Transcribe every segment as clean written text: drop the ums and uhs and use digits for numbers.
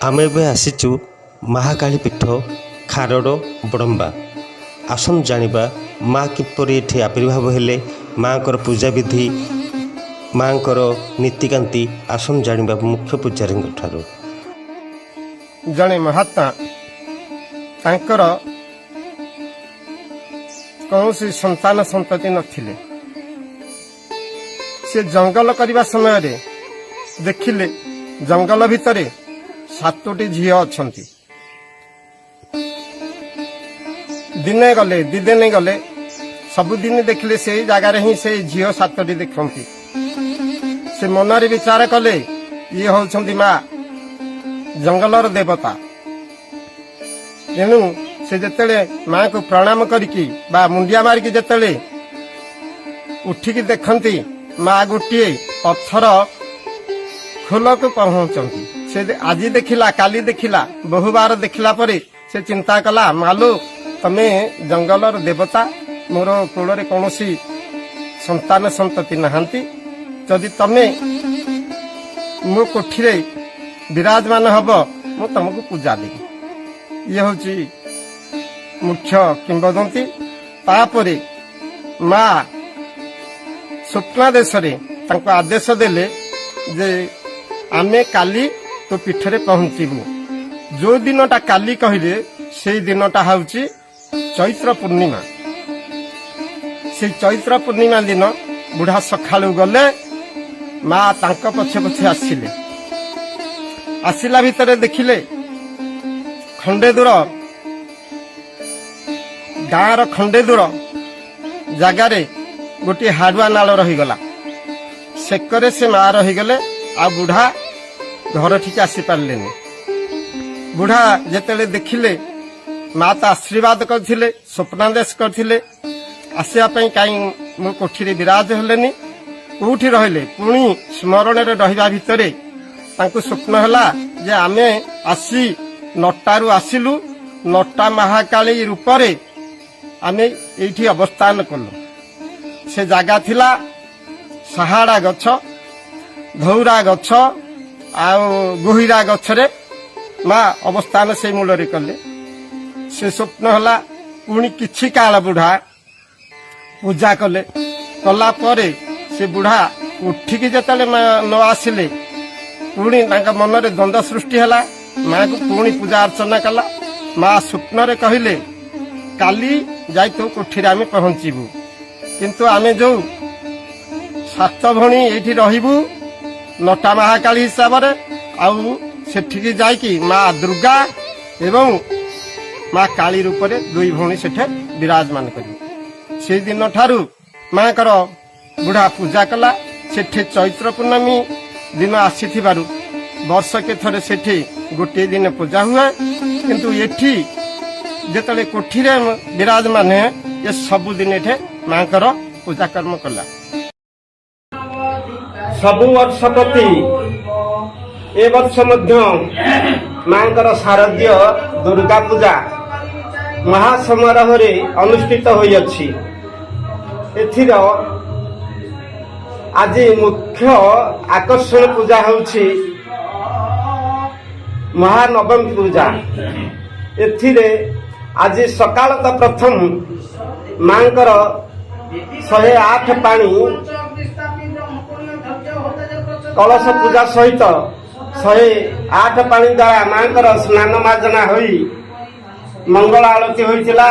आमे एबे आसीचु महाकाली पीठ खारड़ बड़म्बा। आसन जानिबा माँ किपरि एठी आविर्भाव हेले, माँ कर पूजा विधि, माँ कर नीतिकांति आसन जानिबा मुख्य पूजारी ठारू। जड़े महात्मा तांकर कौन संतान संतति नथिले। से जंगल करने समय रे देखिले जंगल भितरे 7टी झील अच्छी। दिने गले दी दिन गले सबुदिन देखिले से जगार ही से झील 7टी देखती। से मनरे विचार कले ये होउछंती माँ जंगलर देवता। तेणु से जेतेले माँ को प्रणाम करिकी बा मुंडिया मारिकी जेतेले उठिकी देखती, माँ गोटे पत्थर खोल को पहुंचती। से आज देखिला काली देखिला बहु बार देखिला परे से चिंता कला, मालो तमे जंगलर देवता, मोर कोଳରେ कौनसी संतान संतति नहांती, जदि तमे मो कोठीरे विराजमान हब मु तुमको पूजा देवी। ये हूँ मुख्य किंवदंती। तापरे माँ स्वप्नादेश आदेश देले जे आमे काली तो पीठरे पहुंचबू। जो दिनटा काली कहले से दिनटा हूँ चैत्र पूर्णिमा। से चैत्र पूर्णिमा दिन बुढ़ा सखालू गले, माँ तांका पछे पछे आसिले। आसिला भितरे देखिले खंडे दूर गाँवर खंडे दूर जगार गोटे हाड़ुआ नाल रहीगला। सेकरे से माँ रहीगले। आ बुढ़ा घर ठीक आसी पारलेनी। बुढ़ा जेतेले देखिले माँ तो आशीर्वाद करथिले, स्वप्नादेश करथिले आसिया पई काई मो कोठीरे विराज हेलेनी, कोठी रहिले। पुणी स्मरण रे रहिबा भितरे तांको स्वप्न हला जे आमे आसी नटारू आसिलु, नटा महाकाली रूपरे आमे एठी अवस्थान कलु। से जागा थिला सहाड़ा गछ, धौरा गछ आ गोहिरा गछरे माँ अवस्थान से मूल कले। से स्वप्न हला। पुणी किछि काल बुढ़ा पूजा कले। कला परे से बुढ़ा उठिकी जेतेले न आसिले, पुणी तांका मनरे द्वंद्व सृष्टि हला। माँ को पुणी पूजा अर्चना कला। माँ स्वप्न रे कहिले काली जाई तो कोठीरे आमे पहुंचीबू, किंतु आमे जो 7 भणी एठी रहिबू नटा महाकाली हिसाब रे, आउ सेठिकी जाइकी माँ दुर्गा एवं माँ काली रूप रे 2 भणी सेठे विराजमान करी। से दिन ठारू माँ कर बुढ़ा पूजा कला। सेठे चैत्र पूर्णमी दिन आसीथिबारु वर्ष के थरे सेठी गोटे दिन पूजा हुए, किंतु एठी जेतले कोठीरे विराजमान है ये सबु दिन एठे माँ कर पूजा कर्म कला। सबु वर्ष प्रति ए वर्ष मध्य माँ कर शारदीय दुर्गा पूजा महासमारोह रे अनुष्ठित होई अछि। एथिर आज मुख्य आकर्षण पूजा होउछि महानवमी पूजा। एथिरे आज सकाळ तो प्रथम मांकर 108 पानी कलश पूजा सहित 108 पानी द्वारा मांकर स्नान मार्जना होई मंगल आरती होइतिला।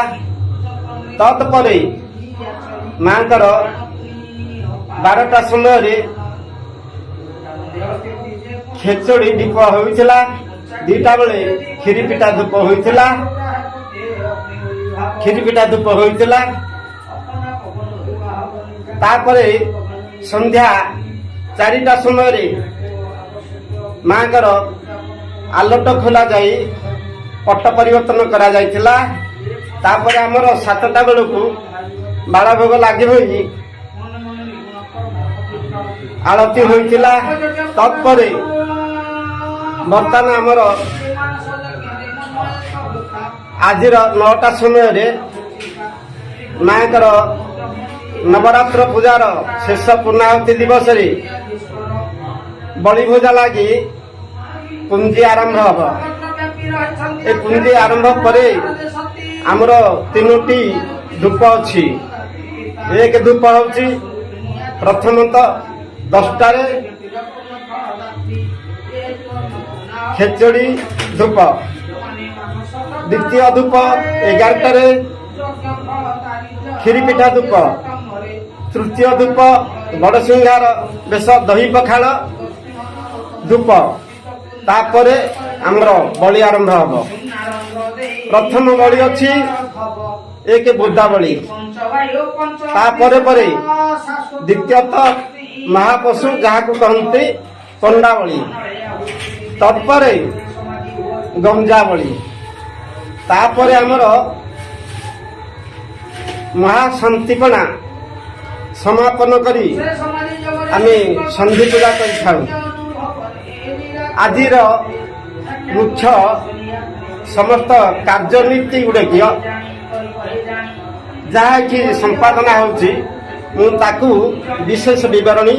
तत्परे मांकर 12टा समय रे खेचड़ी दीप होइतिला। 2टा बेले खीरी पिठा धूप होइतिला। खीरी पिठा धूप होइतिला। तापरे संध्या 4टा समय रे मांकर आलोट खोला जाई पट परिवर्तन करा जाइतिला। तापरे हमर 7टा बेलकू बाल भोग लागि होई आरती होइतिला। तत्परे बर्तमान हमर आज 9टा समय रे मांकर नवरात्र पूजार शेष पूर्णाहुति दिवस रे बलि भोजा लगी ପୁଞ୍ଜି ଆରମ୍ଭ ହବ। ଏ ପୁଞ୍ଜି ଆରମ୍ଭ ପରେ ଆମର 3ଟି ଧୂପ ଅଛି। ଏକ ଧୂପ ହଉଛି ପ୍ରଥମତଃ 10টাରେ ଖେଚୁଡ଼ି ଧୂପ, ଦ୍ୱିତୀୟ ଧୂପ 11টাରେ କ୍ଷୀରି ପିଠା ଧୂପ, ତୃତୀୟ ଧୂପ ବଡ଼ସିଂହାର ବେଶ ଦହି ପଖାଳ ଧୂପ। ତାପରେ ଆମର ବଳି ଆରମ୍ଭ ହବ। ପ୍ରଥମ ବଳି ଅଛି ଏକ ବୁଦା ବଳି, ତାପରେ ପରେ ଦ୍ୱିତୀୟତଃ ମହାପଶୁ ଯାହାକୁ କହନ୍ତି ପଣ୍ଡା ବଳି, ତତ୍ପରେ ଗଞ୍ଜା ବଳି, ତାପରେ ଆମର ମହାଶାନ୍ତିପଣା ସମାପନ କରି ଆମେ ସନ୍ଧି ପୂଜା କରିଥାଉ। ଆଜିର ମୁଖ୍ୟ ସମସ୍ତ କାର୍ଯ୍ୟନୀତି ଗୁଡ଼ିକ ଯାହାକି ସମ୍ପାଦନା ହେଉଛି, ମୁଁ ତାକୁ ବିଶେଷ ବିବରଣୀ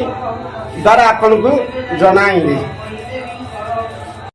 ଦ୍ୱାରା ଆପଣଙ୍କୁ ଜଣାଇଲି।